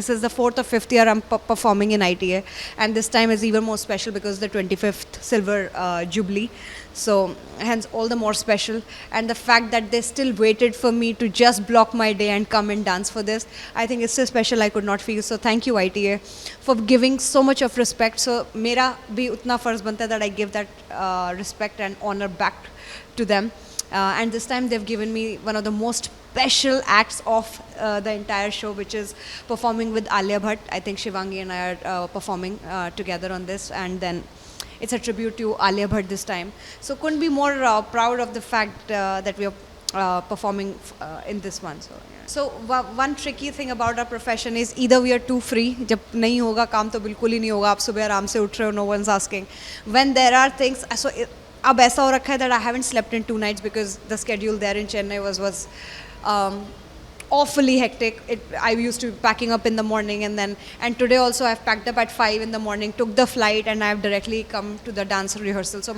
this is the 4th or 5th year I'm performing in ITA, and this time is even more special because the 25th silver jubilee. So hence all the more special, and the fact that they still waited for me to just block my day and come and dance for this, I think it's so special I could not feel. So thank you ITA for giving so much of respect. So mera bhi utna farz banta hai that I give that respect and honor back to them. And this time they've given me one of the most special acts of the entire show, which is performing with Alia Bhatt. I think Shivangi and I are performing together on this, and then it's a tribute to Alia Bhatt this time. So couldn't be more proud of the fact that we are performing in this one. So, yeah. So one tricky thing about our profession is either we are too free, जब नहीं होगा काम तो बिल्कुल ही नहीं होगा, आप सुबह आराम से उठ रहे हो, no one's asking. When there are things, so अब ऐसा हो रखा है that I haven't slept in 2 nights because the schedule there in Chennai was awfully hectic. I used to be packing up in the morning, and today also I've packed up at 5 in the morning, took the flight, and I've directly come to the dance rehearsal. So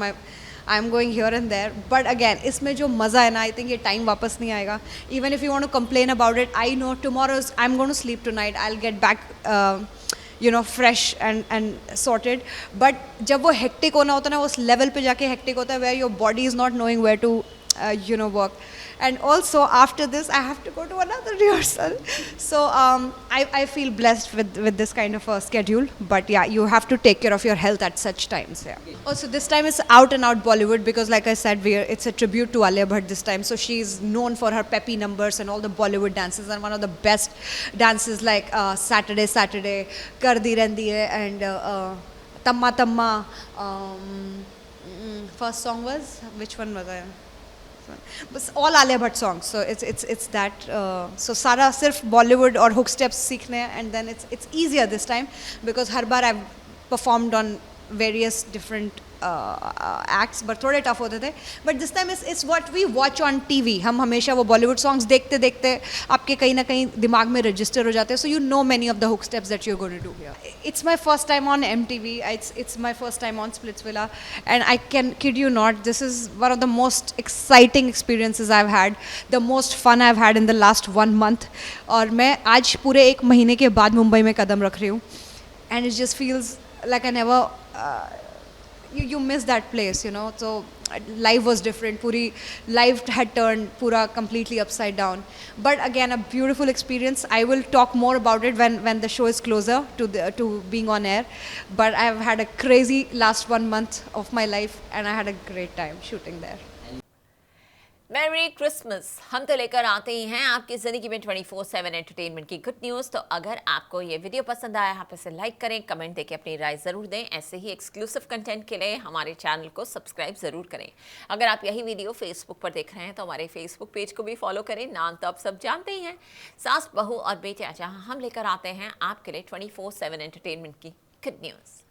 I'm going here and there. But again, इसमें जो मज़ा है ना, I think ये time वापस नहीं आएगा. Even if you want to complain about it, I know I'm going to sleep tonight. I'll get back fresh and sorted. But जब वो hectic होना होता है ना, उस level पे जाके hectic होता है where your body is not knowing where to work. And also after this I have to go to another rehearsal. So I feel blessed with this kind of a schedule. But yeah, you have to take care of your health at such times. Yeah. Also this time it's out and out Bollywood, because like I said, it's a tribute to Alia Bhatt this time. So she's known for her peppy numbers and all the Bollywood dances, and one of the best dances like Saturday, Kar Di Rendi Hai, and Tamma Tamma. First song was, which one was I? But all Alia Bhatt songs, so it's that. So सारा सिर्फ Bollywood और hook steps सीखने हैं, and then it's easier this time because her bar I've performed on various different acts, but थोड़े tough होते थे. But this time it's what we watch on TV. हम हमेशा वो Bollywood songs देखते देखते आपके कहीं ना कहीं दिमाग में register हो जाते हैं. So you know many of the hook steps that you're going to do here. It's my first time on MTV. It's my first time on Splitsvilla, and I can kid you not, this is one of the most exciting experiences I've had. The most fun I've had in the last 1 month. और मैं आज पूरे 1 महीने के बाद मुंबई में कदम रख रही हूँ. And it just feels like I never. You miss that place, so life was different. Puri life had turned completely upside down, but again a beautiful experience. I will talk more about it when the show is closer to being on air, but I've had a crazy last 1 month of my life, and I had a great time shooting there. Merry Christmas हम तो लेकर आते ही हैं आपकी ज़िंदगी में 24/7 entertainment की good news. तो अगर आपको ये वीडियो पसंद आया, आप इसे लाइक करें, कमेंट देके अपनी राय ज़रूर दें. ऐसे ही एक्सक्लूसिव कंटेंट के लिए हमारे चैनल को सब्सक्राइब ज़रूर करें. अगर आप यही वीडियो फेसबुक पर देख रहे हैं तो हमारे फेसबुक पेज को भी फॉलो करें. नाम तो आप सब जानते ही हैं, सास बहू और बेटियां, जहाँ हम लेकर आते हैं आपके लिए 24/7 एंटरटेनमेंट की गुड न्यूज़.